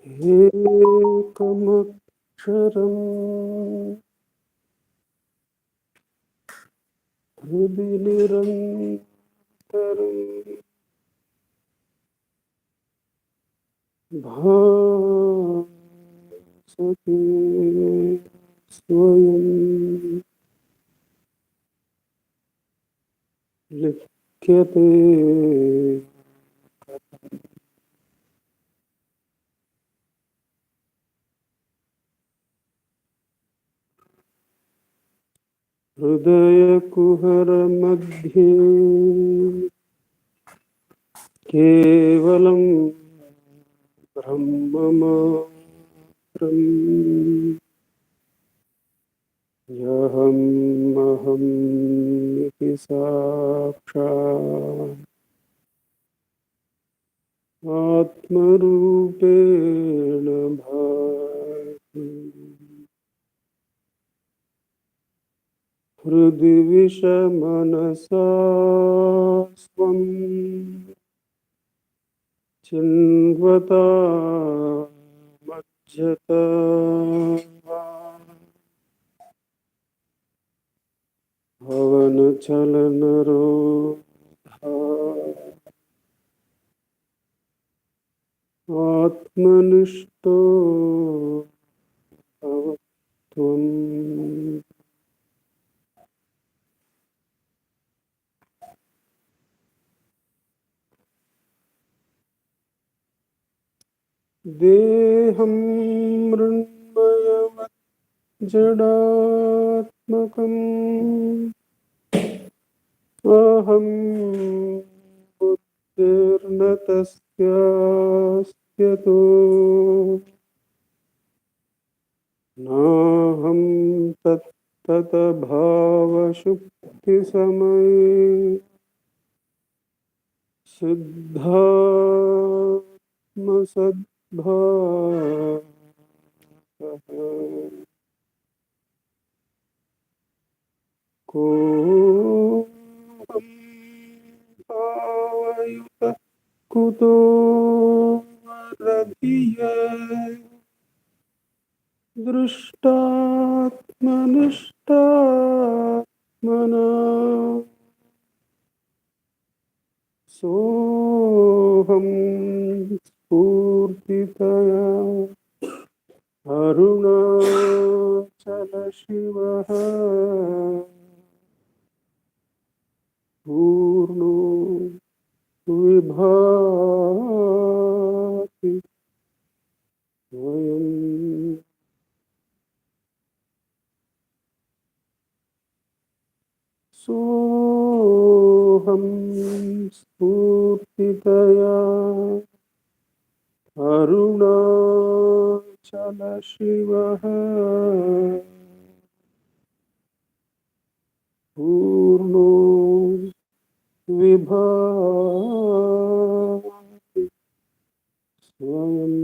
एकमक्षरम् हृदि निरन्तरम् भासते स्वयं लिख्यते हृदयकुहरमध्ये केवलं ब्रह्ममात्रम् यहमहमिति साक्षात् आत्मरूपेण भाति हृदि विषमनसा स्वं चिन्वता मज्जता भवनचलनरोधा आत्मनिष्ठो भव त्वम्। देहं मृण्मयवत् जडात्मकम् अहं बुद्धिर्न तस्यास्त्यतो नाहं तत्ततभावशुक्तिसमये शुद्धात्मसद्भावः कोऽहं भावयुतः कुतो वरधिये दृष्टात्मनिष्टात्मना सोऽहं स्फूर्तितया अरुणाचलशिवः पूर्णो विभाति स्वयम्। सोऽहं स्फूर्तितया अरुणाचलशिवः पूर्णो विभाति स्वयम्।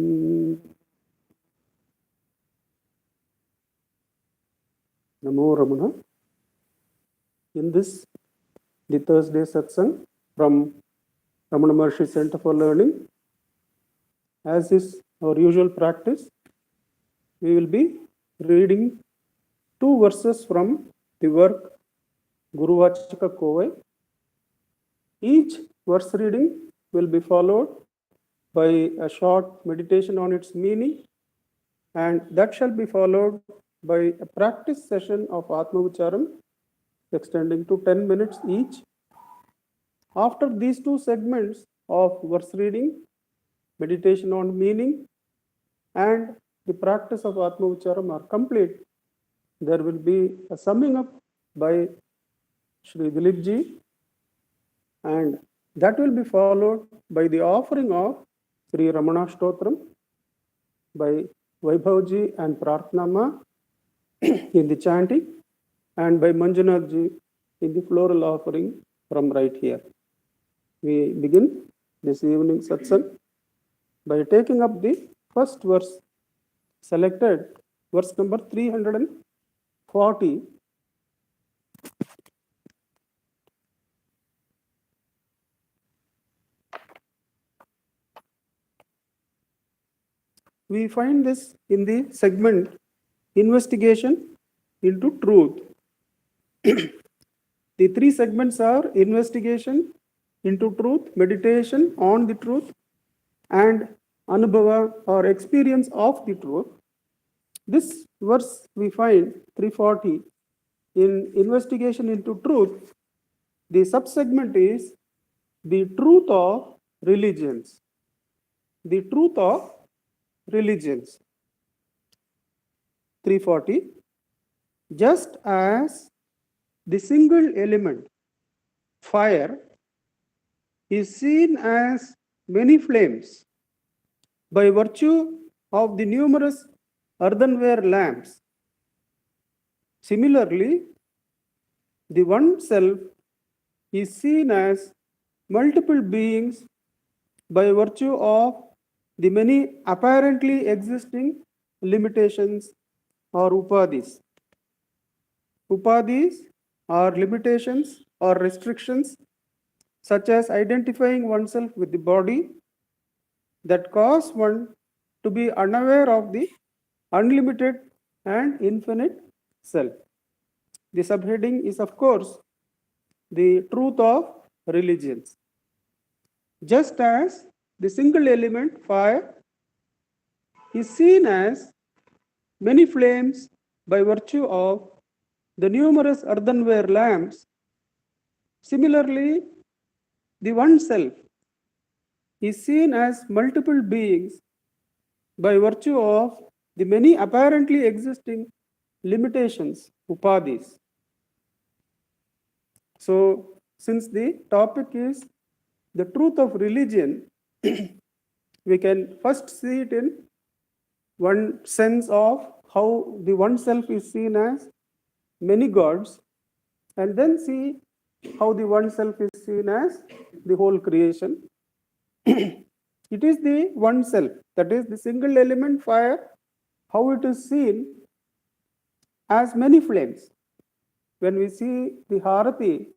Namo Ramana. In this, the Thursday satsang from Ramana Maharshi Center for Learning, as is our usual practice, we will be reading 2 verses from the work Guru Vachaka Kovai. Each verse reading will be followed by a short meditation on its meaning, and that shall be followed by a practice session of Atma Vicharam extending to 10 minutes each. After these 2 segments of verse reading, meditation on meaning, and the practice of Atma Vicharam are complete, there will be a summing up by Shri Dilip ji, and that will be followed by the offering of Sri Ramana Stotram by Vaibhav ji and Prarthana Ma in the chanting, and by Manjunath ji in the floral offering from right here. We begin this evening satsang by taking up the first verse selected, verse number 340. We find this in the segment Investigation into Truth. The three segments are investigation into truth, meditation on the truth, and anubhava or experience of the truth. This verse we find 340 in investigation into truth. The subsegment is the truth of religions. The truth of religions. 340. Just as the single element, fire, is seen as many flames by virtue of the numerous earthenware lamps, similarly, the one self is seen as multiple beings by virtue of the many apparently existing limitations or upadhis. Upadhis are limitations or restrictions such as identifying oneself with the body that cause one to be unaware of the unlimited and infinite self. The subheading is, of course, the truth of religions. Just as the single element, fire, is seen as many flames by virtue of the numerous earthenware lamps, similarly, the one self is seen as multiple beings by virtue of the many apparently existing limitations, upadhis. So, since the topic is the truth of religion, we can first see it in one sense of how the one self is seen as many gods, and then see how the one self is seen as the whole creation. It is the one self, that is the single element fire, how it is seen as many flames. When we see the Harati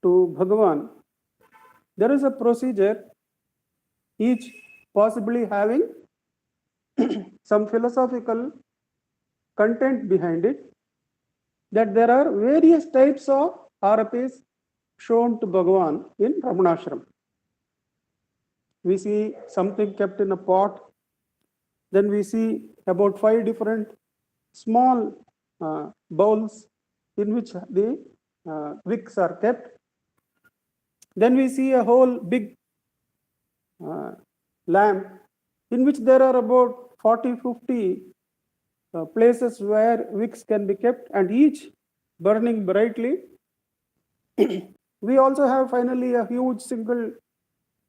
to Bhagavan, there is a procedure, each possibly having some philosophical content behind it, that there are various types of Haratis shown to Bhagavan in Ramanashram. We see something kept in a pot, then we see about 5 different small bowls in which the wicks are kept. Then we see a whole big lamp in which there are about 40-50 places where wicks can be kept, and each burning brightly. We also have finally a huge single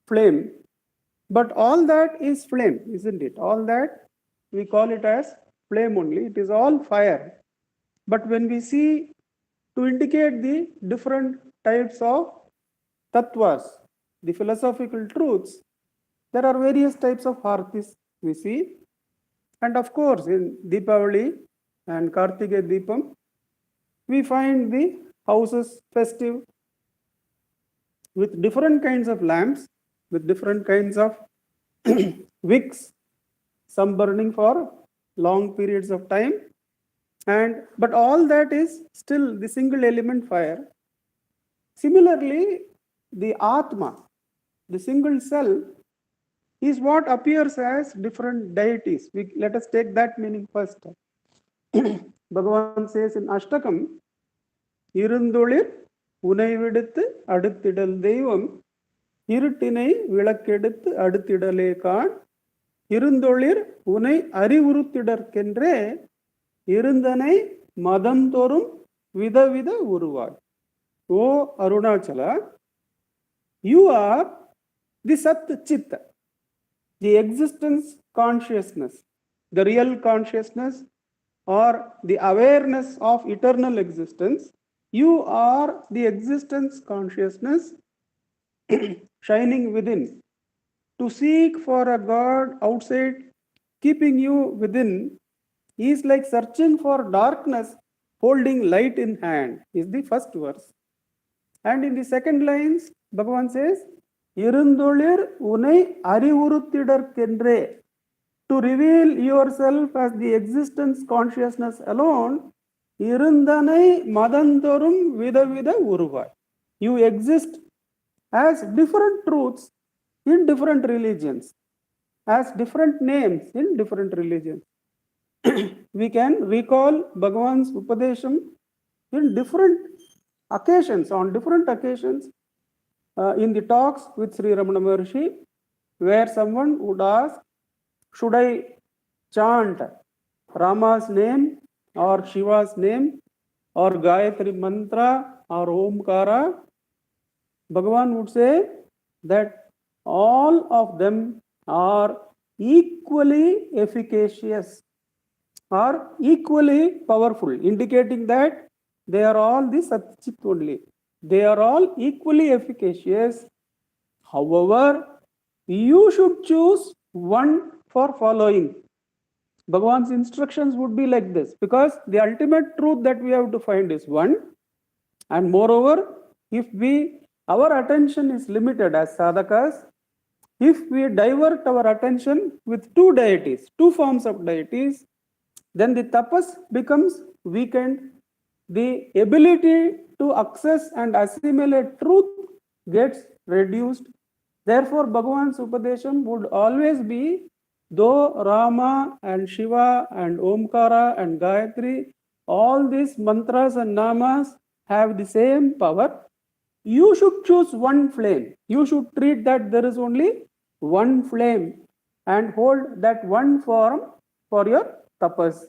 flame, but all that is flame, isn't it? All that we call it as flame only. It is all fire. But when we see, to indicate the different types of tattvas, the philosophical truths, there are various types of haratis we see. And of course, in Deepavali and Kartika Deepam, we find the houses festive with different kinds of lamps, with different kinds of wicks, some burning for long periods of time. But all that is still the single element fire. Similarly, the Atma, the single self, is what appears as different deities. Let us take that meaning first. Bhagavan says in Ashtakam, Irundulir unai viduthu adutidal devam, இருட்டினை விளக்கெடுத்து அடுத்திடலே Khan, இருந்தொளிர் உனை அறிவுறுத்திடற்கென்றே இருந்தனை மதந்தோறும் விதவித உருவாய். O Arunachala, you are the Sat Chitta, the existence consciousness, the real consciousness or the awareness of eternal existence. You are the existence consciousness shining within. To seek for a God outside, keeping you within, is like searching for darkness, holding light in hand, is the first verse. And in the second lines, Bhagavan says, Irundolir unai arivuruttidar kendre. to reveal yourself as the existence consciousness alone, irundhanai madantorum vida vida uruvai. You exist as different truths in different religions, as different names in different religions. We can recall Bhagavan's Upadesham in different occasions, on different occasions, in the talks with Sri Ramana Maharshi, where someone would ask, should I chant Rama's name or Shiva's name or Gayatri Mantra or Omkara? Bhagavan would say that all of them are equally efficacious or equally powerful, indicating that they are all the Satchit only. They are all equally efficacious. However, you should choose one for following. Bhagavan's instructions would be like this, because the ultimate truth that we have to find is one. And moreover, if our attention is limited as sadhakas, if we divert our attention with two deities, two forms of deities, then the tapas becomes weakened. The ability to access and assimilate truth gets reduced. Therefore, Bhagavan's Upadesham would always be, though Rama and Shiva and Omkara and Gayatri, all these mantras and namas have the same power, you should choose one flame. You should treat that there is only one flame and hold that one form for your tapas.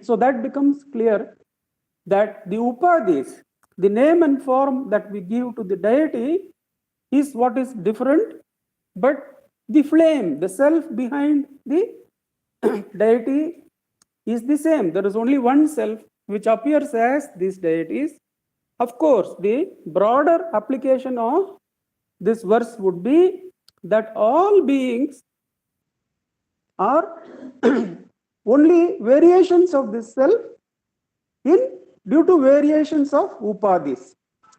So that becomes clear that the upadhis, the name and form that we give to the deity, is what is different, but the flame, the self behind the deity is the same. There is only one self which appears as these deities. Of course, the broader application of this verse would be that all beings are only variations of this self due to variations of upadhis.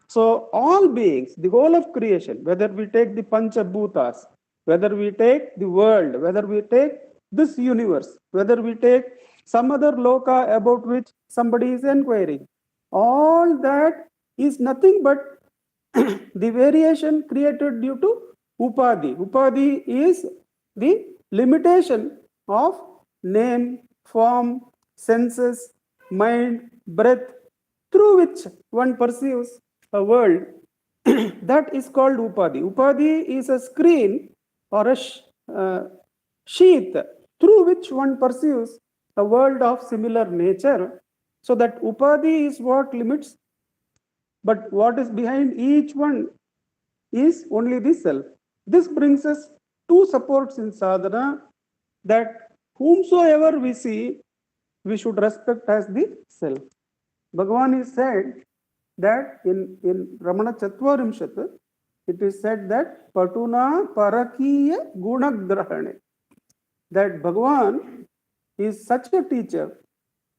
So all beings, the whole of creation, whether we take the Panchabhutas, whether we take the world, whether we take this universe, whether we take some other loka about which somebody is inquiring, all that is nothing but the variation created due to upadhi. Upadhi is the limitation of name, form, senses, mind, breath, through which one perceives a world. That is called upadhi. Upadhi is a screen or a sheath through which one perceives a world of similar nature. So that upadhi is what limits, but what is behind each one is only the self. This brings us two supports in sadhana, that whomsoever we see, we should respect as the self. Bhagavan is said that in Ramana Chatvarimshat, it is said that Patuna Parakiya Gunagrahane, that Bhagavan is such a teacher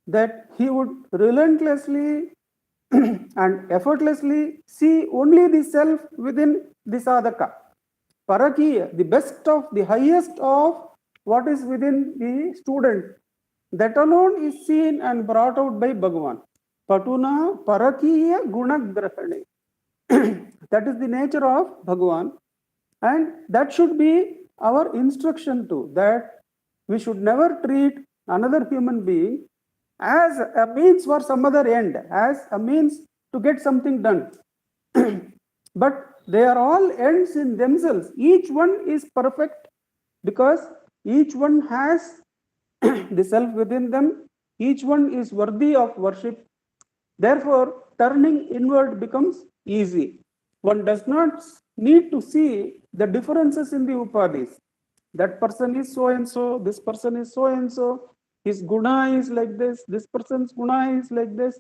that he would relentlessly and effortlessly see only the self within the sadhaka. Parakiya, the best of, the highest of what is within the student, that alone is seen and brought out by Bhagavan. Patuna Parakiya Gunagrahane. That is the nature of Bhagavan, and that should be our instruction too, that we should never treat another human being as a means for some other end, as a means to get something done. But they are all ends in themselves. Each one is perfect because each one has the self within them. Each one is worthy of worship. Therefore, turning inward becomes easy. One does not need to see the differences in the upadhis. That person is so and so, this person is so and so, his guna is like this person's guna is like this.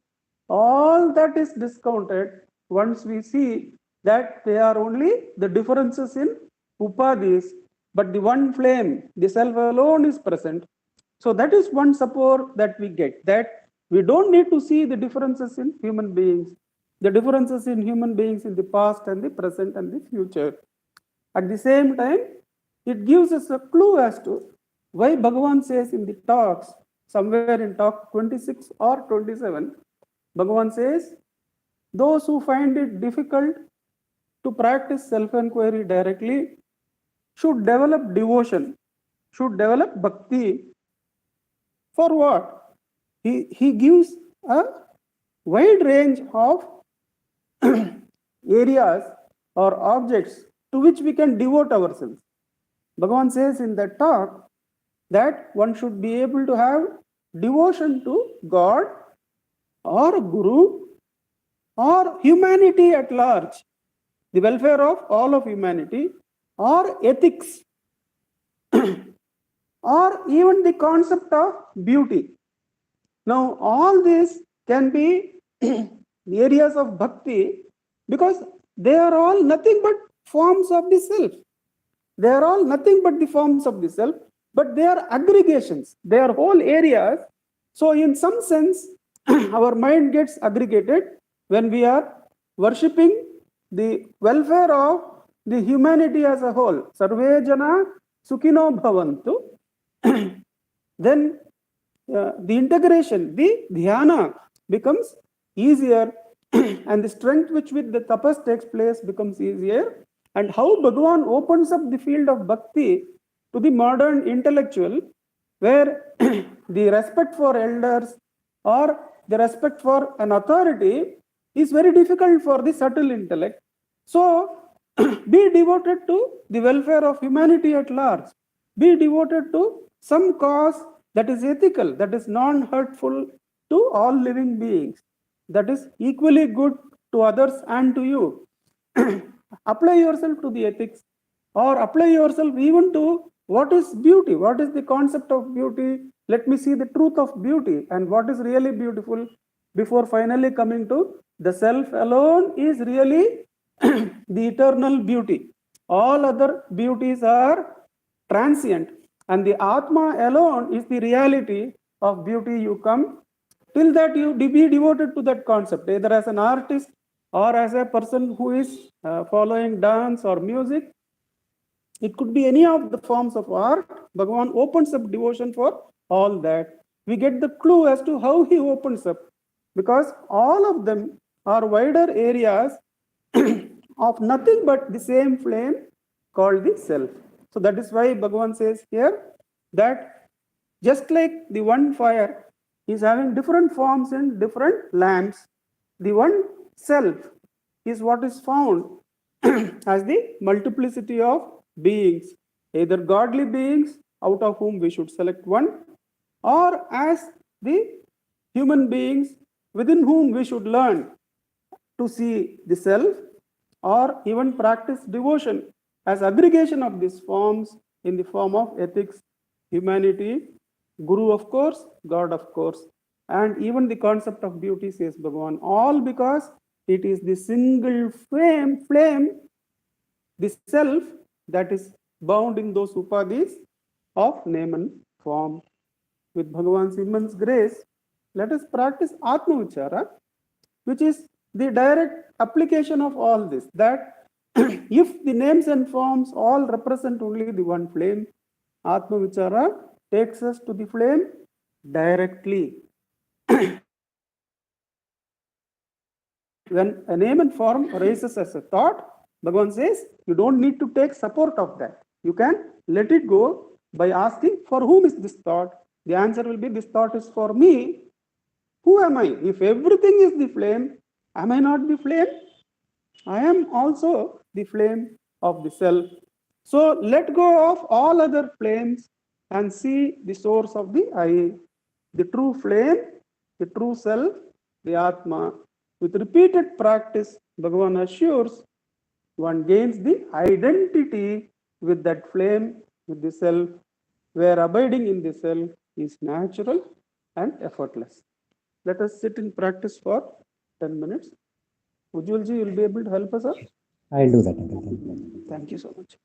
All that is discounted once we see that they are only the differences in upadhis, but the one flame, the self alone, is present. So that is one support that we get, that we don't need to see the differences in human beings, the differences in human beings in the past and the present and the future. At the same time, it gives us a clue as to Why Bhagavan says in the talks, somewhere in talk 26 or 27, Bhagavan says, those who find it difficult to practice self-enquiry directly should develop devotion, should develop bhakti. For what? He gives a wide range of areas or objects to which we can devote ourselves. Bhagavan says in that talk that one should be able to have devotion to God or Guru or humanity at large, the welfare of all of humanity, or ethics, or even the concept of beauty. Now, all these can be areas of bhakti because they are all nothing but forms of the self. They are all nothing but the forms of the self, but they are aggregations. They are whole areas. So, in some sense, our mind gets aggregated when we are worshipping the welfare of the humanity as a whole. Sarve jana sukhino bhavantu. Then the integration, the dhyana becomes easier and the strength which with the tapas takes place becomes easier. And how Bhagavan opens up the field of bhakti to the modern intellectual, where the respect for elders or the respect for an authority is very difficult for the subtle intellect. So, be devoted to the welfare of humanity at large. Be devoted to some cause that is ethical, that is non hurtful to all living beings, that is equally good to others and to you. Apply yourself to the ethics, or apply yourself even to what is beauty, what is the concept of beauty. Let me see the truth of beauty and what is really beautiful before finally coming to the self alone is really the eternal beauty. All other beauties are transient, and the Atma alone is the reality of beauty. You come till that you be devoted to that concept, either as an artist or as a person who is following dance or music. It could be any of the forms of art. Bhagavan opens up devotion for all that. We get the clue as to how he opens up, because all of them are wider areas of nothing but the same flame called the self. So that is why Bhagavan says here that just like the one fire is having different forms in different lamps, the one self is what is found as the multiplicity of beings, either godly beings out of whom we should select one, or as the human beings within whom we should learn to see the self, or even practice devotion as aggregation of these forms in the form of ethics, humanity, Guru, of course, God, of course, and even the concept of beauty, says Bhagavan, all because it is the single flame, the self, that is bound in those upadhis of name and form. With Bhagavan's immense grace, let us practice Atma Vichara, which is the direct application of all this. That if the names and forms all represent only the one flame, Atma Vichara takes us to the flame directly. When a name and form arises as a thought, Bhagavan says you don't need to take support of that. You can let it go by asking, for whom is this thought? The answer will be, this thought is for me. Who am I? If everything is the flame, am I not the flame? I am also the flame of the self. So let go of all other flames and see the source of the I, the true flame, the true self, the Atma. With repeated practice, Bhagavan assures one gains the identity with that flame, with the self, where abiding in the self is natural and effortless. Let us sit in practice for 10 minutes. Ujjwalji, you will be able to help us, sir? I'll do that, Uncle. Thank you. Thank you so much.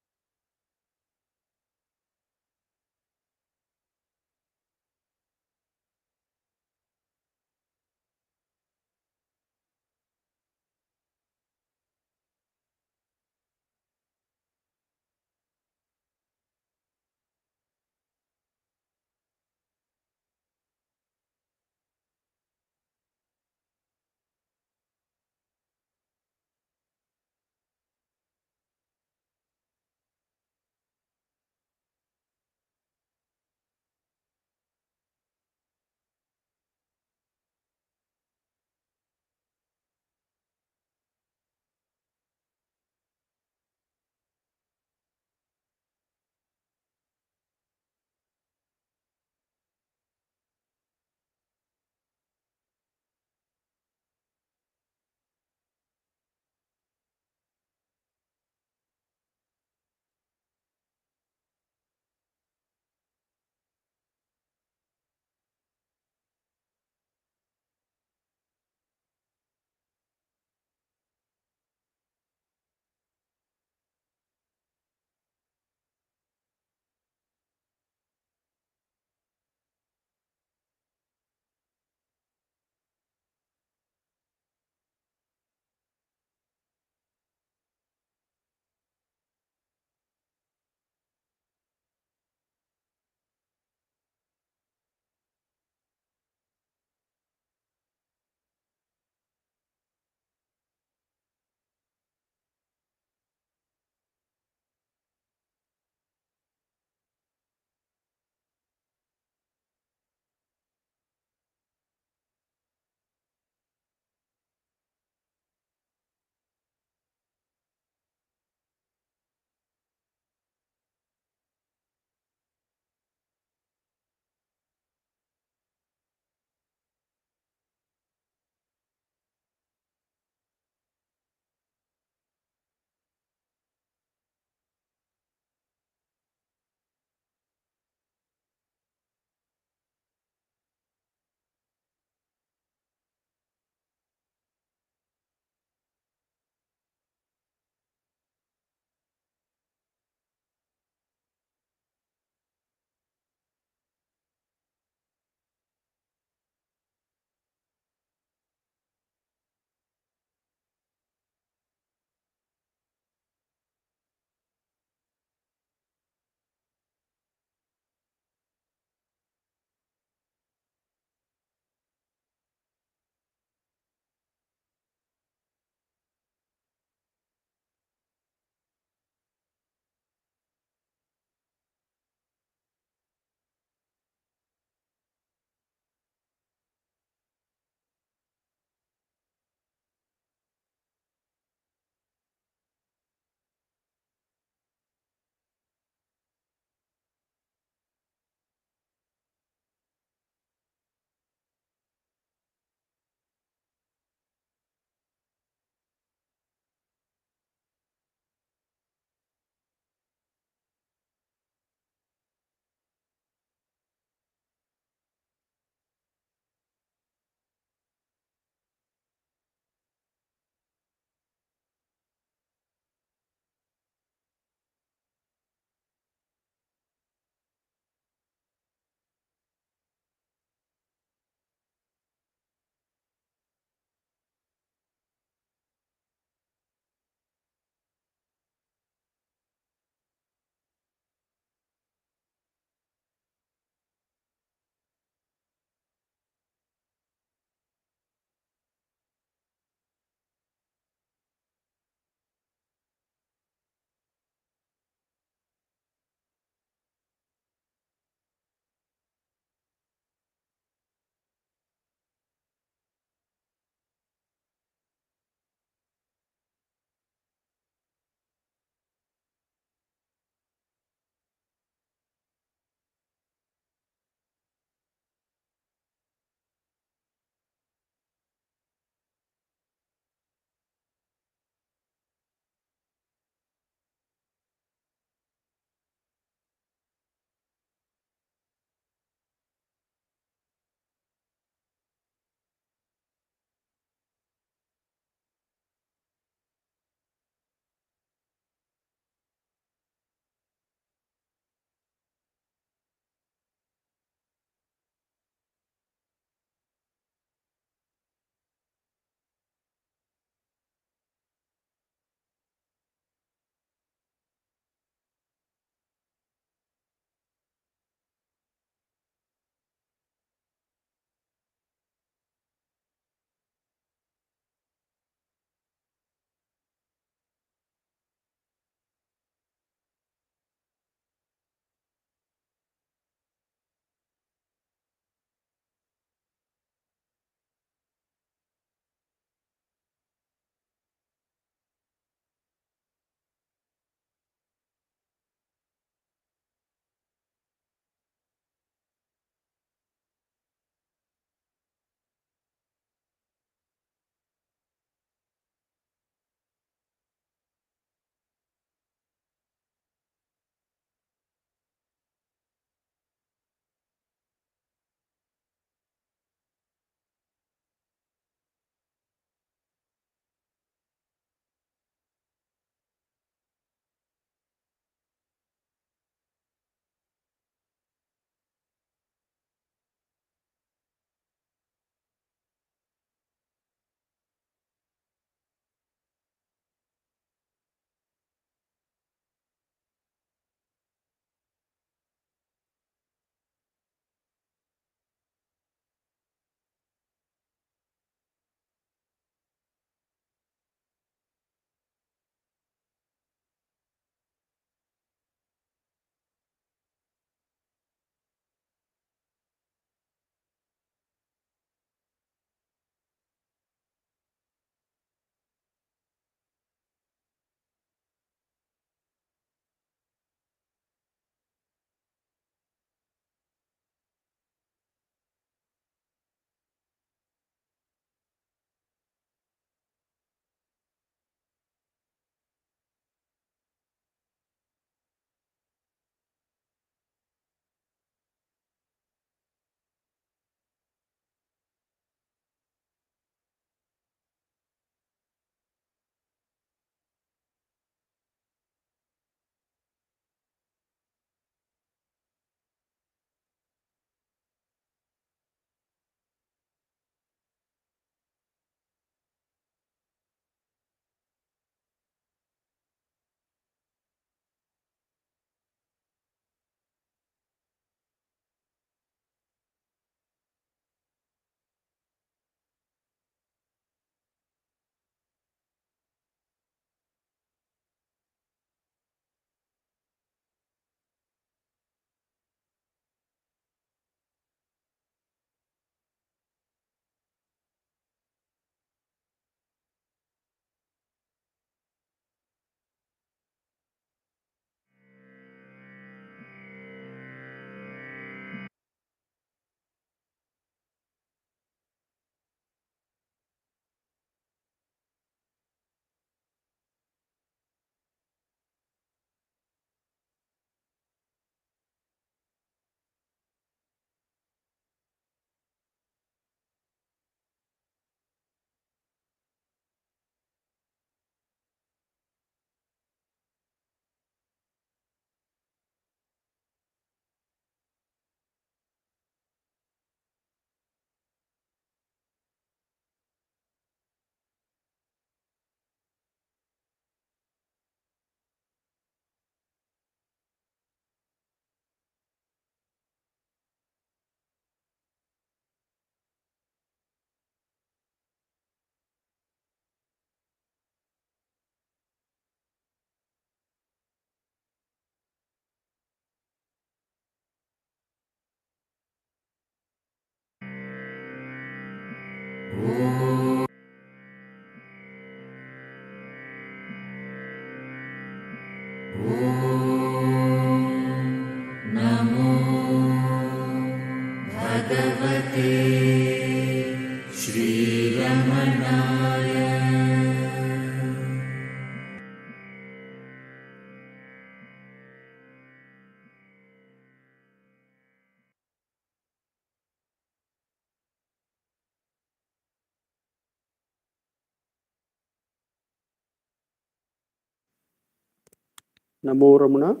Namo Ramana.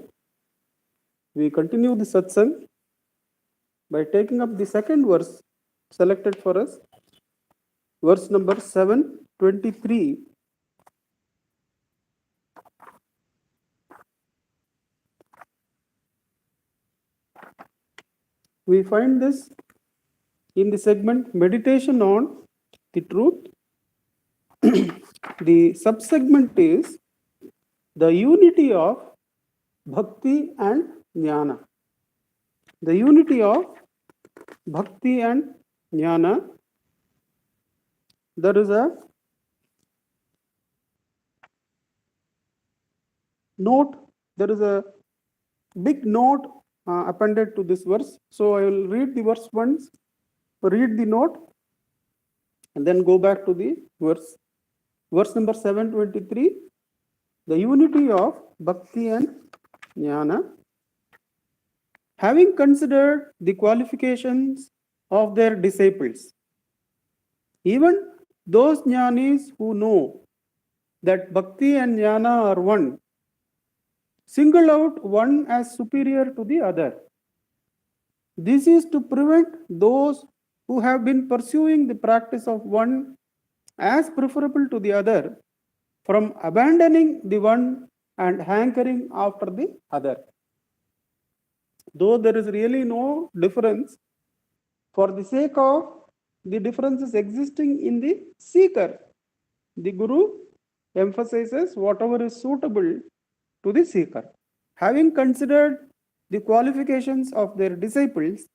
We continue the satsang by taking up the second verse selected for us, verse number 723. We find this in the segment Meditation on the Truth. The subsegment is the unity of Bhakti and Jnana. The unity of Bhakti and Jnana. There is a note, there is a big note appended to this verse. So I will read the verse once, read the note, and then go back to the verse. Verse number 723, the unity of Bhakti and Jnana. Having considered the qualifications of their disciples, even those jnanis who know that Bhakti and Jnana are one, single out one as superior to the other. This is to prevent those who have been pursuing the practice of one as preferable to the other from abandoning the one and hankering after the other. Though there is really no difference, for the sake of the differences existing in the seeker, the Guru emphasizes whatever is suitable to the seeker. Having considered the qualifications of their disciples,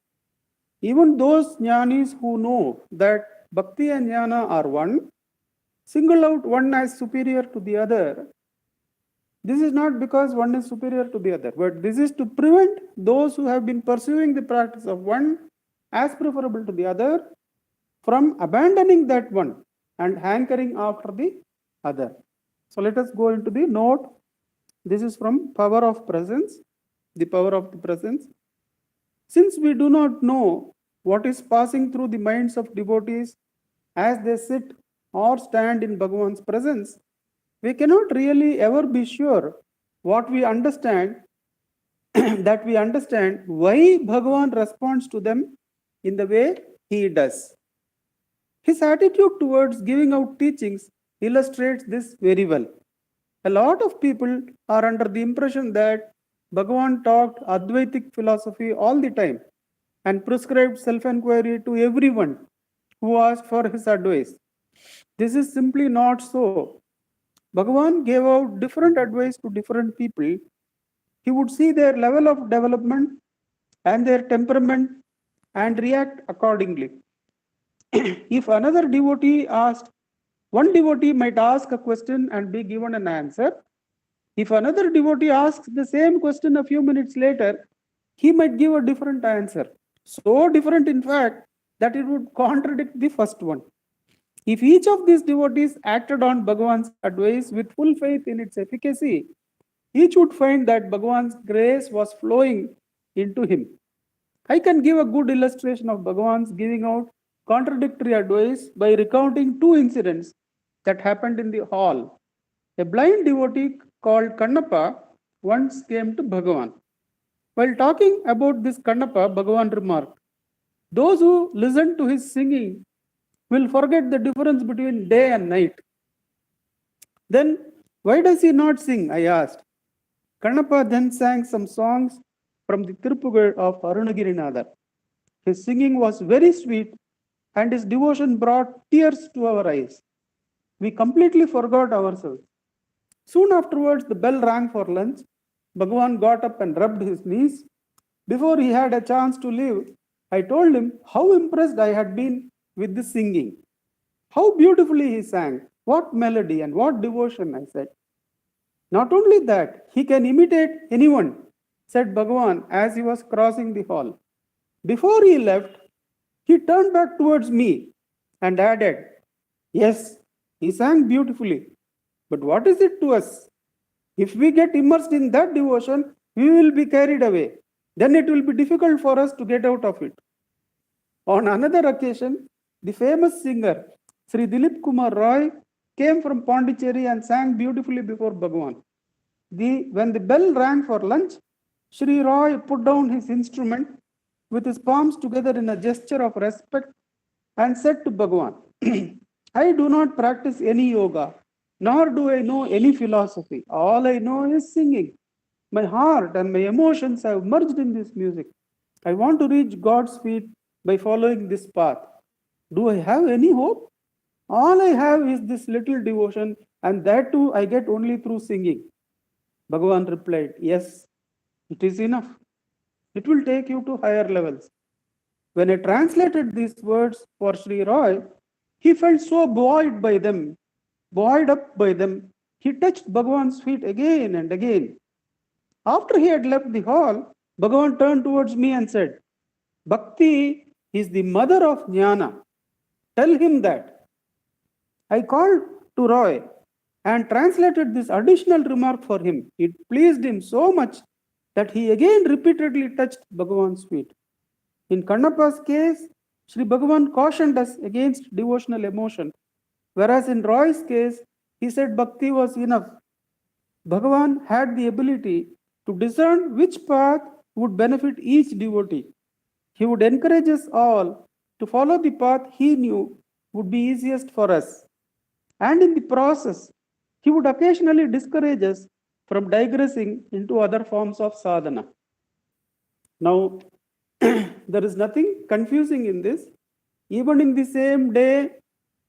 even those jnanis who know that Bhakti and Jnana are one, single out one as superior to the other. This is not because one is superior to the other, but this is to prevent those who have been pursuing the practice of one as preferable to the other from abandoning that one and hankering after the other. So let us go into the note. This is from Power of Presence, the power of the presence. Since we do not know what is passing through the minds of devotees as they sit or stand in Bhagavan's presence, we cannot really ever be sure what we understand, that we understand why Bhagavan responds to them in the way he does. His attitude towards giving out teachings illustrates this very well. A lot of people are under the impression that Bhagavan talked Advaitic philosophy all the time and prescribed self-enquiry to everyone who asked for his advice. This is simply not so. Bhagavan gave out different advice to different people. He would see their level of development and their temperament and react accordingly. If another devotee asked, one devotee might ask a question and be given an answer. If another devotee asks the same question a few minutes later, he might give a different answer. So different, in fact, that it would contradict the first one. If each of these devotees acted on Bhagavan's advice with full faith in its efficacy, each would find that Bhagavan's grace was flowing into him. I can give a good illustration of Bhagavan's giving out contradictory advice by recounting two incidents that happened in the hall. A blind devotee called Kannappa once came to Bhagavan. While talking about this Kannappa, Bhagavan remarked, "Those who listen to his singing will forget the difference between day and night." Then, why does he not sing? I asked. Kannappa then sang some songs from the Tirupugal of Arunagirinadar. His singing was very sweet and his devotion brought tears to our eyes. We completely forgot ourselves. Soon afterwards, the bell rang for lunch. Bhagavan got up and rubbed his knees. Before he had a chance to leave, I told him how impressed I had been with the singing. How beautifully he sang. What melody and what devotion, I said. Not only that, he can imitate anyone, said Bhagavan as he was crossing the hall. Before he left, he turned back towards me and added, Yes, he sang beautifully, but what is it to us? If we get immersed in that devotion, we will be carried away. Then it will be difficult for us to get out of it. On another occasion, the famous singer Sri Dilip Kumar Roy came from Pondicherry and sang beautifully before Bhagavan. When the bell rang for lunch, Sri Roy put down his instrument with his palms together in a gesture of respect and said to Bhagavan, I do not practice any yoga, nor do I know any philosophy. All I know is singing. My heart and my emotions have merged in this music. I want to reach God's feet by following this path. Do I have any hope? All I have is this little devotion, and that too I get only through singing. Bhagavan replied, Yes, it is enough. It will take you to higher levels. When I translated these words for Sri Roy, he felt so buoyed up by them. He touched Bhagavan's feet again and again. After he had left the hall, Bhagavan turned towards me and said, Bhakti is the mother of jnana. Tell him that. I called to Roy and translated this additional remark for him. It pleased him so much that he again repeatedly touched Bhagavan's feet. In Kannappa's case, Sri Bhagavan cautioned us against devotional emotion, whereas in Roy's case, he said bhakti was enough. Bhagavan had the ability to discern which path would benefit each devotee. He would encourage us all to follow the path he knew would be easiest for us. And in the process, he would occasionally discourage us from digressing into other forms of sadhana. Now, there is nothing confusing in this. Even in the same day,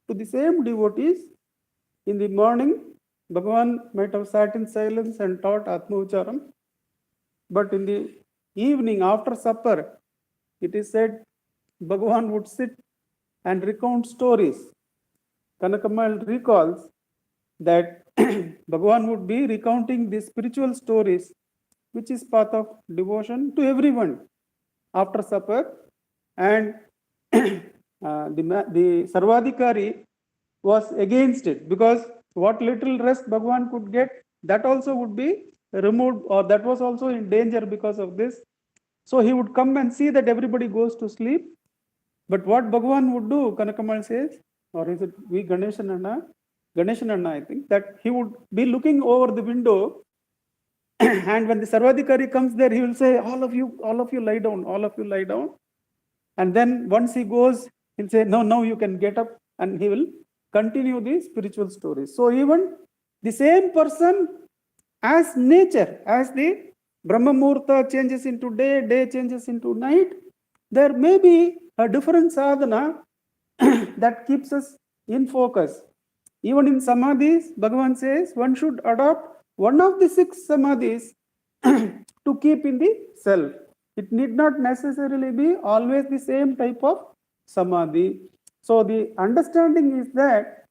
to the same devotees, in the morning, Bhagavan might have sat in silence and taught Atma Ucharam. But in the evening, after supper, it is said Bhagavan would sit and recount stories. Kanakamal recalls that Bhagavan would be recounting the spiritual stories, which is path of devotion to everyone after supper. And the Sarvadikari was against it because what little rest Bhagavan could get, that also would be removed, or that was also in danger because of this. So he would come and see that everybody goes to sleep. But what Bhagavan would do, Kanakamal says, or is it V. Ganeshananna, I think, that he would be looking over the window and when the Sarvadikari comes there, he will say, all of you lie down, all of you lie down. And then once he goes, he'll say, no, now you can get up, and he will continue the spiritual stories. So even the same person, as nature, as the Brahma Murta changes into day, day changes into night, there may be a different sadhana that keeps us in focus. Even in samadhis, Bhagavan says one should adopt one of the 6 samadhis to keep in the self. It need not necessarily be always the same type of samadhi. So the understanding is that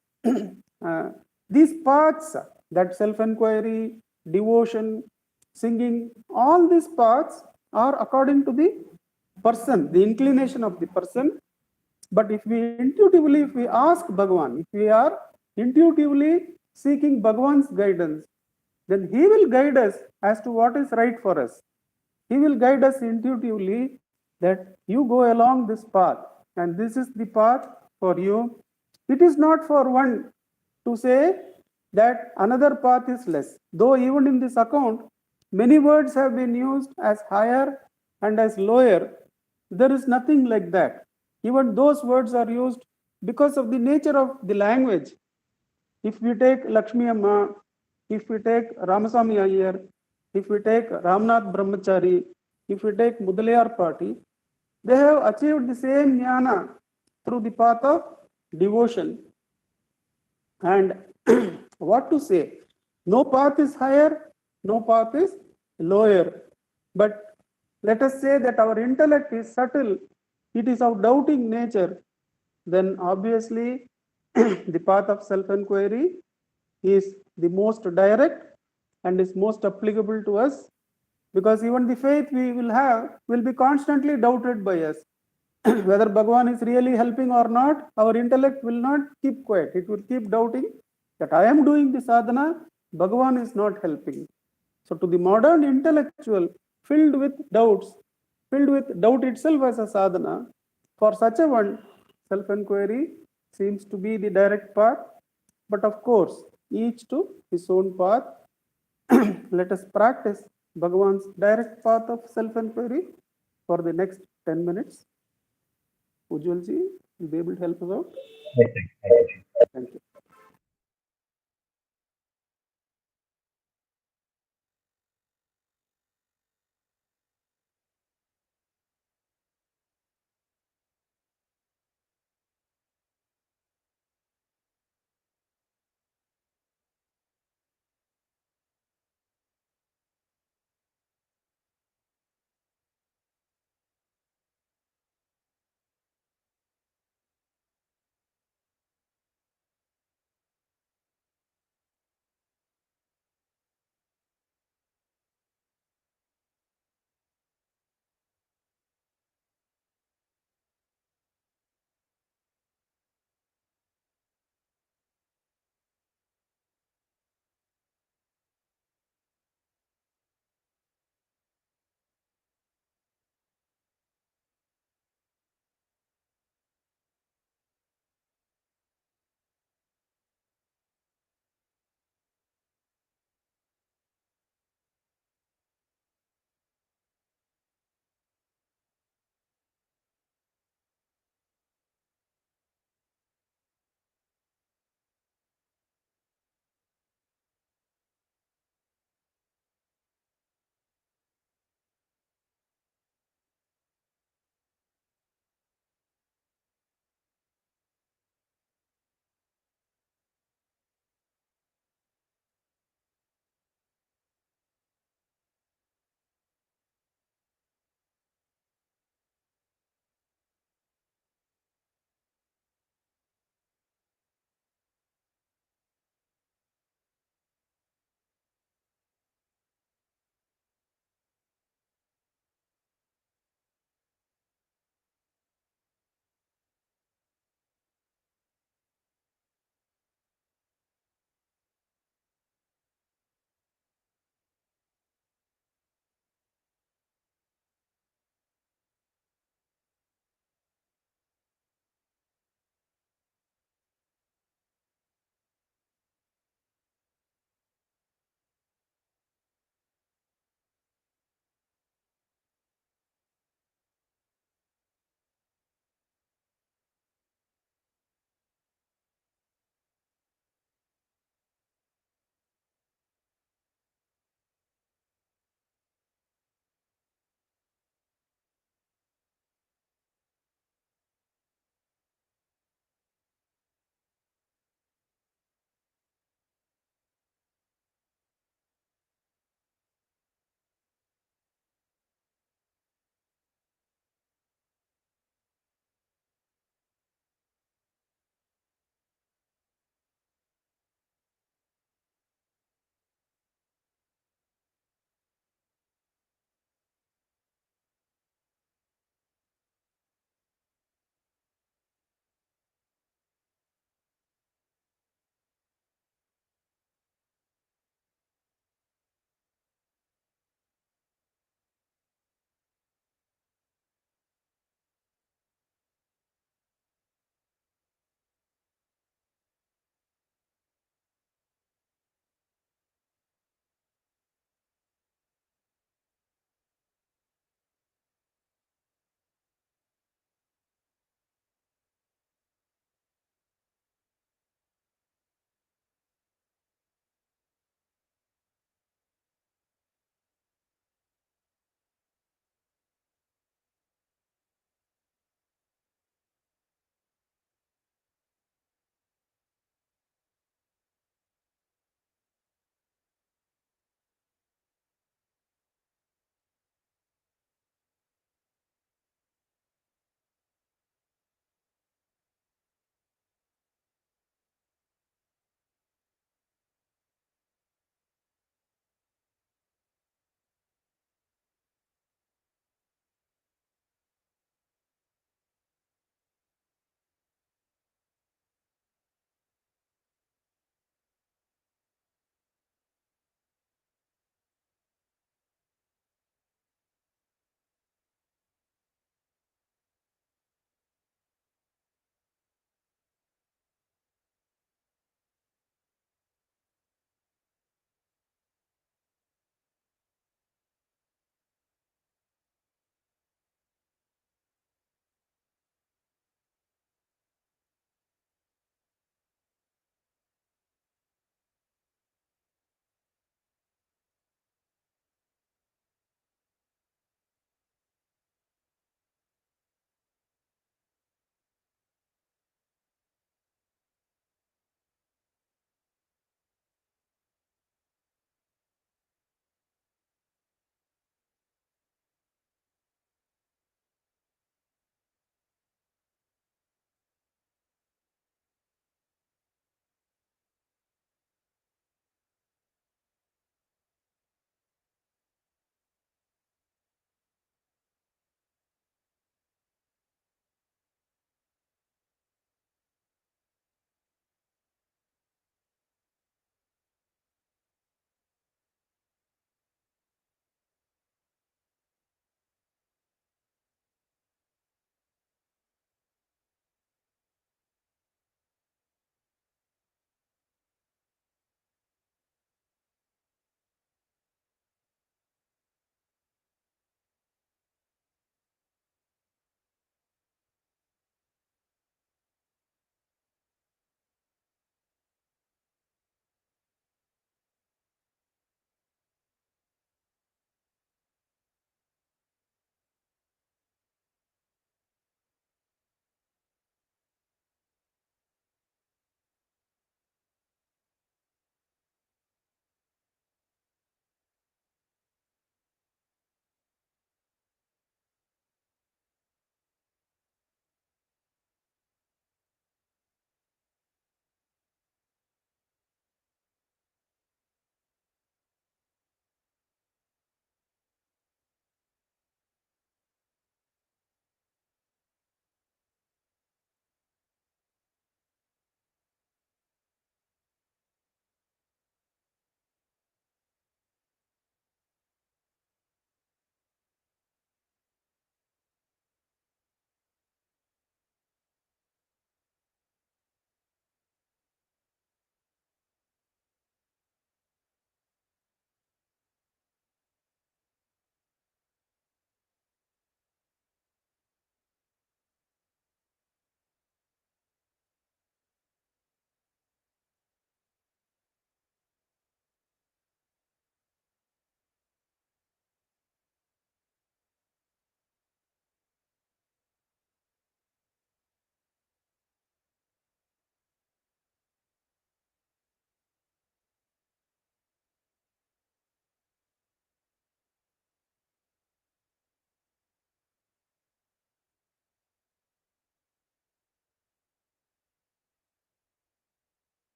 these paths, that self-enquiry, devotion, singing, all these paths are according to the person, the inclination of the person. But if we ask Bhagavan, if we are intuitively seeking Bhagavan's guidance, then he will guide us as to what is right for us. He will guide us intuitively that you go along this path and this is the path for you. It is not for one to say that another path is less. Though even in this account, many words have been used as higher and as lower. There is nothing like that. Even those words are used because of the nature of the language. If we take Lakshmi Amma, if we take Ramasamy Iyer, if we take Ramnath Brahmachari, if we take Mudalayar Party, they have achieved the same jnana through the path of devotion. And what to say? No path is higher, no path is lower. But let us say that our intellect is subtle, it is of doubting nature, then obviously the path of self-enquiry is the most direct and is most applicable to us, because even the faith we will have will be constantly doubted by us. Whether Bhagavan is really helping or not, our intellect will not keep quiet. It will keep doubting that I am doing the sadhana, Bhagavan is not helping. So, to the modern intellectual filled with doubts, filled with doubt itself as a sadhana, for such a one, self enquiry seems to be the direct path. But of course, each to his own path. Let us practice Bhagavan's direct path of self enquiry for the next 10 minutes. Ujjwalji, will be able to help us out? Yes, sir. Thank you.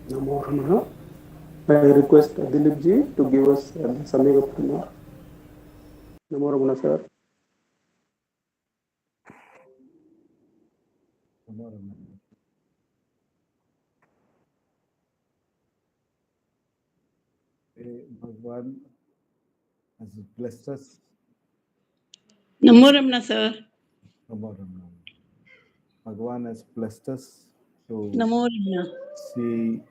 Namo Ramana. I request Dilip ji to give us the summing up remark. Namo Ramana, sir. Bhagwan has blessed us. Namo Ramana, sir. Bhagwan has blessed us to Namo Ramana. see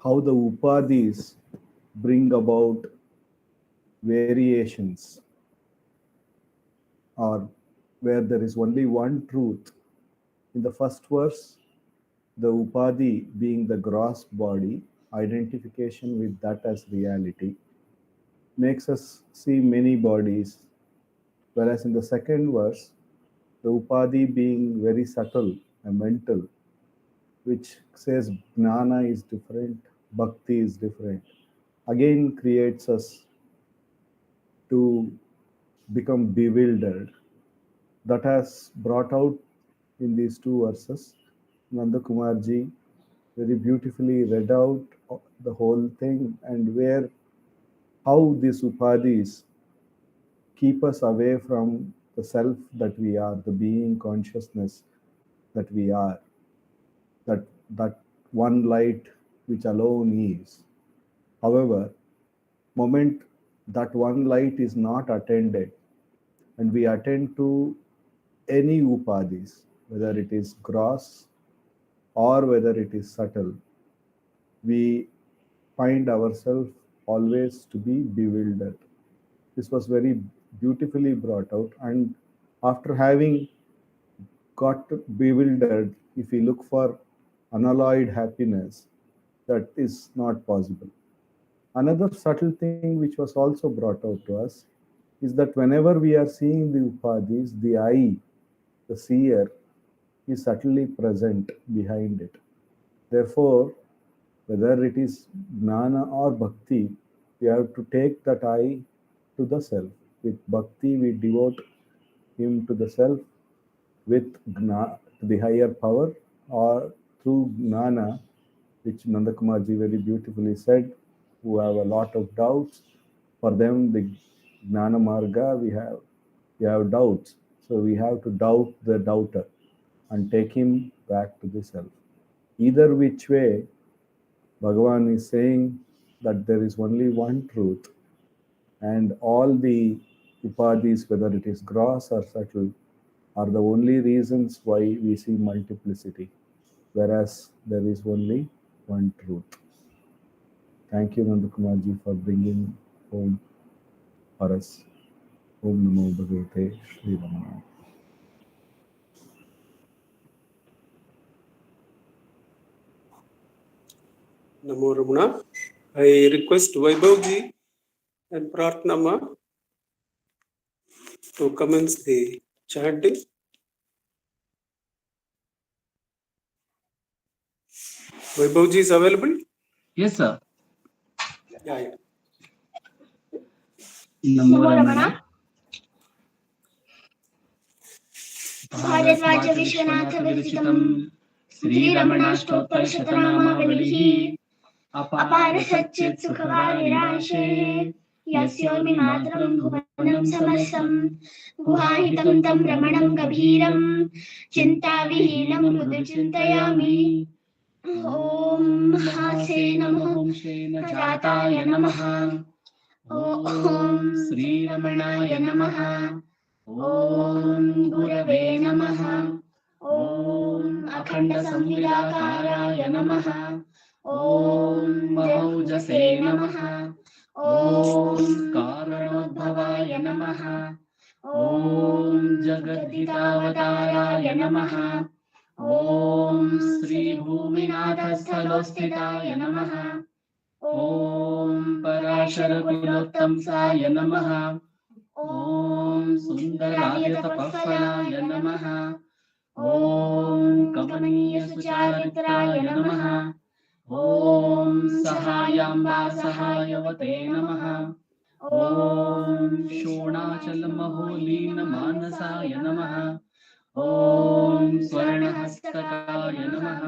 how the upadhis bring about variations, or where there is only one truth. In the first verse, the upadhi being the gross body, identification with that as reality, makes us see many bodies, whereas in the second verse, the upadhi being very subtle and mental, which says jnana is different, bhakti is different, again creates us to become bewildered. That has brought out in these two verses. Nanda Kumarji very beautifully read out the whole thing, and where how these upadhis keep us away from the self that we are, the being consciousness that we are, that one light which alone is. However, moment that one light is not attended, and we attend to any upadhis, whether it is gross or whether it is subtle, we find ourselves always to be bewildered. This was very beautifully brought out, and after having got bewildered, if we look for unalloyed happiness, that is not possible. Another subtle thing which was also brought out to us is that whenever we are seeing the upadhis, the I, the seer, is subtly present behind it. Therefore, whether it is jnana or bhakti, we have to take that I to the self. With bhakti, we devote him to the self. With to the higher power, or through jnana, which Nanda Kumarji very beautifully said, who have a lot of doubts. For them, the jnana marga, we have doubts. So we have to doubt the doubter and take him back to the self. Either which way, Bhagavan is saying that there is only one truth, and all the upadhis, whether it is gross or subtle, are the only reasons why we see multiplicity, whereas there is only one truth. Thank you, Nanda Kumarji, for bringing home for us. Om Namo Bhagavate Shri Ramana. Namo Ramana. I request Vaibhavji and Pratnama to commence the chanting. Vaibhavji is available? Yes, sir. Yeah. Namo Ramana. Bhardwaj Vishwanath विरचितं श्रीरमणाष्टोत्तरशतनामावलिः अपार सच्चित् सुखवानिराशे यस्योर्मि मातरं भुवनं समस्तं गुहाहितं तं रमणं गभीरं चिन्ताविहीनं हृदि चिन्तयामि ॐ महासे नमः ॐ जाताय नमः ॐ श्रीरमणाय नमः ॐ गुरवे नमः ॐ अखण्डसंविदाकाराय नमः ॐ महौजसे नमः ॐ कारणोद्भवाय नमः ॐ जगद्धितावताराय नमः ॐ श्रीभूमिनाथस्थलोस्थिताय नमः ॐ पराशरकुलोत्तंसाय नमः ॐ सुन्दरार्यतपःफलाय नमः ॐ कमनीयसुचारित्राय नमः ॐ सहायाम्बा सहायवते नमः ॐ शोणाचलमहोलीनमानसाय नमः ॐ स्वर्णहस्तकाय नमः।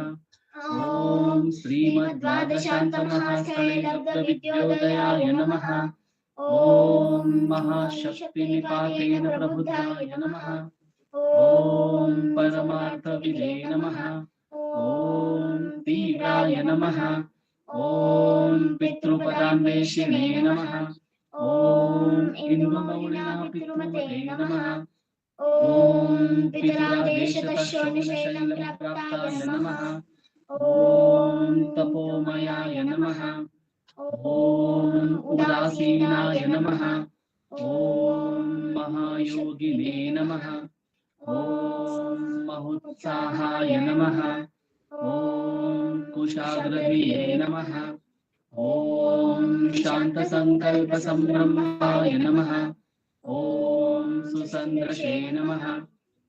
ॐ श्रीमद्द्वादशान्तमहास्थले लब्धविद्योदयाय नमः। ॐ महाशक्तिनिपातेन प्रबुद्धाय नमः। ॐ परमार्थविदे नमः। ॐ तीव्राय नमः। ॐ पितृपदान्वेषिणे नमः। ॐ इन्दुमौलिना पितृमते नमः। ॐ पितरादेशतः शोणशैलं प्राप्ताय नमः। ॐ तपोमयाय नमः। ॐ उदासीनाय नमः। ॐ महायोगिने नमः। ॐ महोत्साहाय नमः। ॐ कुशाग्रधिये नमः। ॐ शान्तसङ्कल्पसम्भ्रमाय नमः। ॐ सुसन्दृशे नमः।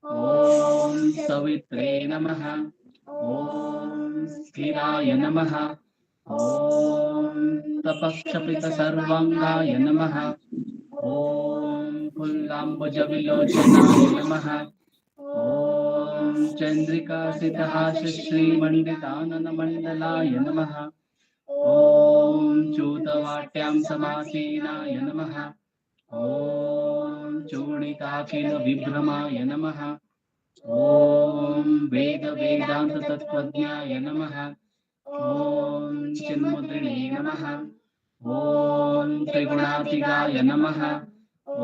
ॐ सवित्रे नमः। ॐ स्थिराय नमः। ॐ तपक्षपितसर्वाङ्गाय नमः। ॐ फुल्लाम्बुजविलोचनाय नमः। ॐ चन्द्रिकासितहासश्रीमण्डिताननमण्डलाय नमः। ॐ चूतवाट्यां समासीनाय नमः। ॐ चूणिकाखिलविभ्रमाय नमः। ॐ वेदवेदान्ततत्त्वज्ञाय नमः। ॐ चिन्मुद्रिणे नमः। ॐ त्रिगुणातिगाय नमः। ॐ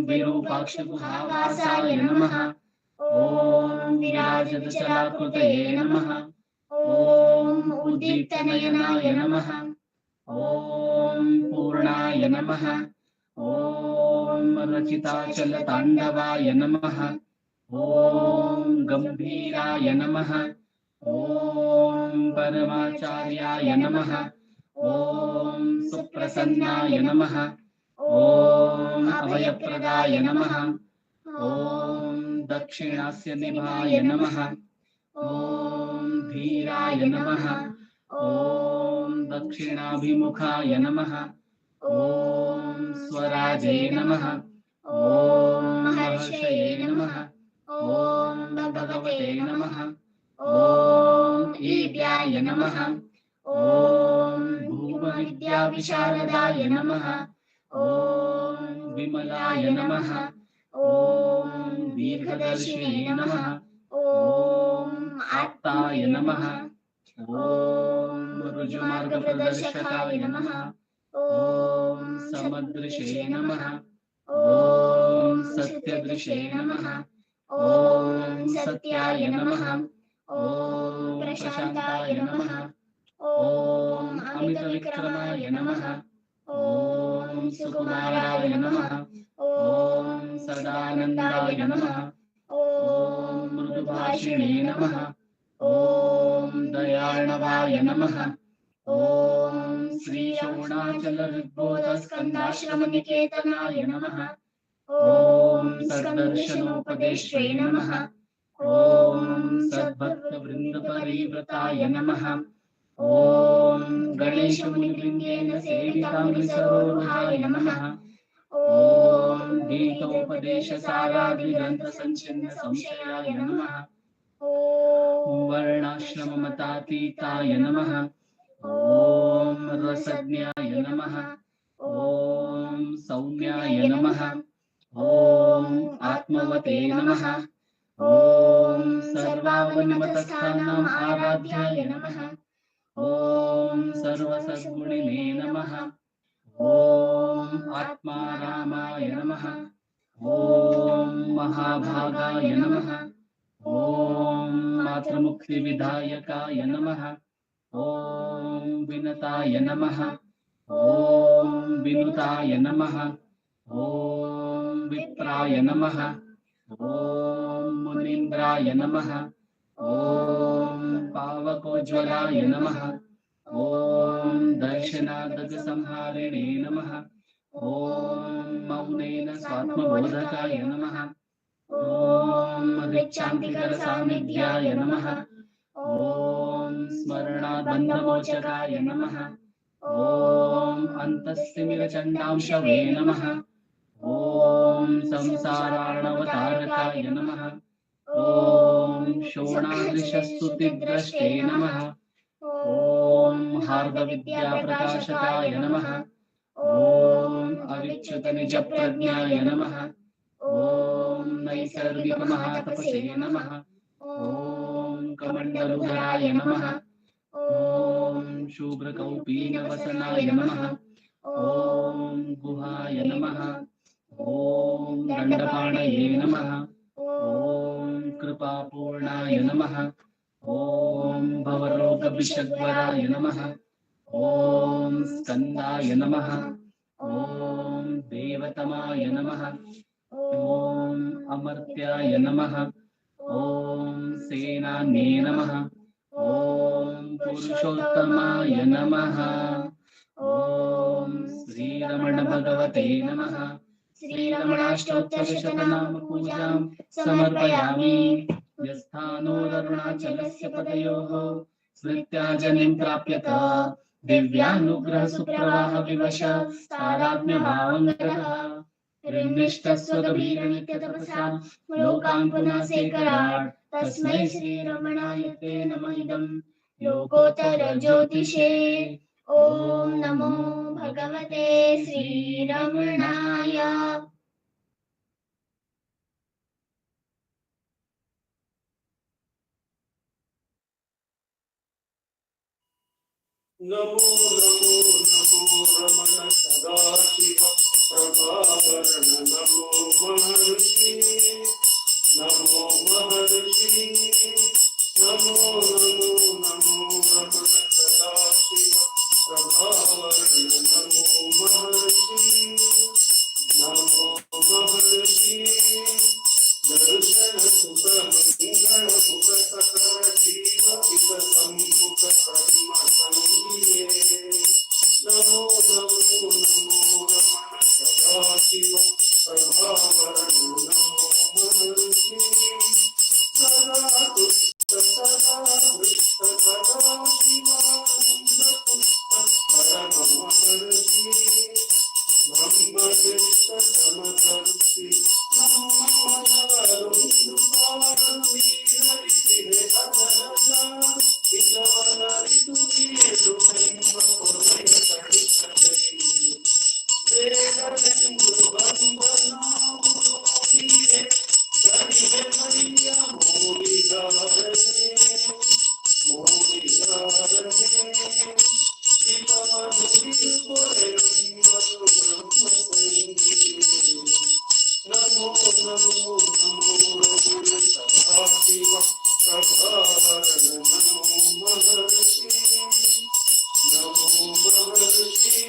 विरूपाक्षगुहावासाय नमः। ॐ विराजतचलाकृतये नमः। ॐ उद्दीप्तनयनाय नमः। ॐ पूर्णाय नमः। ॐ रचिताचलताण्डवाय नमः। ॐ गम्भीराय नमः। ॐ परमाचार्याय नमः। ॐ सुप्रसन्नाय नमः। ॐ अभयप्रदाय नमः। ॐ दक्षिणास्य निभाय नमः। ॐ धीराय नमः। ॐ दक्षिणाभिमुखाय नमः। ॐ स्वराजे नमः। ॐ महर्षये नमः। ॐ भगवते नमः। ॐ ईड्याय नमः। ॐ भूमविद्याविशारदाय नमः। ॐ विमलाय नमः। ॐ दीर्घदर्शिने नमः। ॐ आप्ताय नमः। ॐ ऋजुमार्गप्रदर्शकाय नमः। ॐ समदृशे नमः। ॐ सत्यदृशे नमः। ॐ सत्याय नमः। ॐ प्रशान्ताय नमः। ॐ अमितविक्रमाय नमः। ॐ सुकुमाराय नमः। ॐ सदानन्दाय नमः। ॐ मृदुभाषिणे नमः। ॐ दयार्णवाय नमः। ॐ श्रीशोणाचलऋग्बोधस्कन्दाश्रमनिकेतनाय नमः। ॐ सद्दर्शनोपदेष्ट्रे नमः। ॐ सद्भक्तवृन्दपरिव्रताय नमः। ॐ गणेशमुनिवृन्देन सेविताङ्घ्रिसरोरुहाय नमः। ॐ गीतोपदेशसारादिग्रन्थसञ्छिन्नसंशयाय नमः। ॐ वर्णाश्रममतातीताय नमः। ॐ रसज्ञाय नमः। ॐ सौम्याय नमः। ॐ आत्मवते नमः। ॐ सर्वावनिमतस्थानाम् आराध्याय नमः। ॐ सर्वसद्गुणिने नमः। ॐ आत्मारामाय नमः। ॐ महाभागाय नमः। ॐ मातृमुक्तिविधायकाय नमः। ॐ विनताय नमः। ॐ विनुताय नमः। ॐ विप्राय नमः। ॐ मुनीन्द्राय नमः। ॐ पावकोज्ज्वलाय नमः। ॐ दर्शनादगसंहारिणे नमः। ॐ मौनेन स्वात्मबोधकाय नमः। ॐ ऋक्षान्तिकरसान्निध्याय नमः। ॐ स्मरणाद्बन्धमोचकाय नमः। ॐ अन्तस्तिमिरचण्डांशवे नमः। ॐ संसारार्णवतारकाय नमः। ॐ शोणादृशस्तुतिद्रष्टे नमः। ॐ हार्दविद्याप्रकाशकाय नमः। ॐ अविच्युतनिजप्रज्ञाय नमः। ॐ नैसर्गिकमहातपसे नमः। ॐ कमण्डलुधराय नमः। ॐ शुभ्रकौपीनवसनाय नमः। ॐ गुहाय नमः। ॐ दण्डपाणये नमः। ॐ कृपापूर्णाय नमः। ॐ भवरोगविषग्वराय नमः। ॐ स्कन्दाय नमः। ॐ देवतमाय नमः। ॐ अमर्त्याय नमः। ॐ सेनान्ये नमः। ॐ पुरुषोत्तमाय नमः। ॐ श्रीरमणभगवते नमः। श्रीरमणाष्टोत्तरशतनामपूजां समर्पयामि। यस्थानोररुणाचलस्य पदयोः स्मृत्याजनिं प्राप्यत दिव्यानुग्रहसुप्रवाहविवश तादात्म्यभावं गतः ऋन्निष्ठस्वगभीरनित्यतपसा लोकान् पुनासेकराट् तस्मै श्रीरमणाय ते नमः इदं लोकोत्तरज्योतिषे। ॐ नमो भगवते श्रीरमणाय। नमो नमो नमो रमण सदाशिव प्रभावरण नमो महर्षि नमो महर्षि नमो नमो नमो रमण सदाशिव प्रभावरण नमो महर्षि नमो महर्षि दर्शन सुख मंगल सुख सकल जीव हित सम्मुख कर्म संगिये नमो नमो नमो रमण सदाशिव प्रभावरण नमो महर्षि सदा दुष्ट सदा वृष्ट सदा शिवानंद पुष्ट परम महर्षि ब्रह्मनिष्ठ समदर्शी नमो नमो नमो रमण सदाशिव प्रभावरण नमो महर्षि नमो महर्षि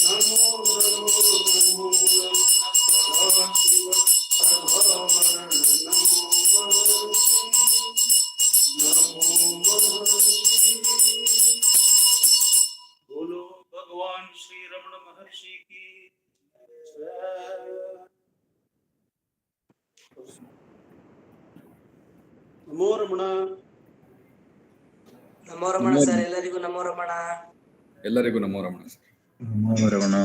नमो नमो नमो रमण सदाशिव प्रभावरण नमो महर्षि नमो महर्षि। बोलो भगवान श्री रमण महर्षि की नमो रमण। ನಮೋ ರಮಣ ಸರ್, ಎಲ್ಲರಿಗೂ ನಮೋ ರಮಣ. ಎಲ್ಲರಿಗೂ ನಮೋ ರಮಣ ಸರ್. ನಮೋ ರಮಣ.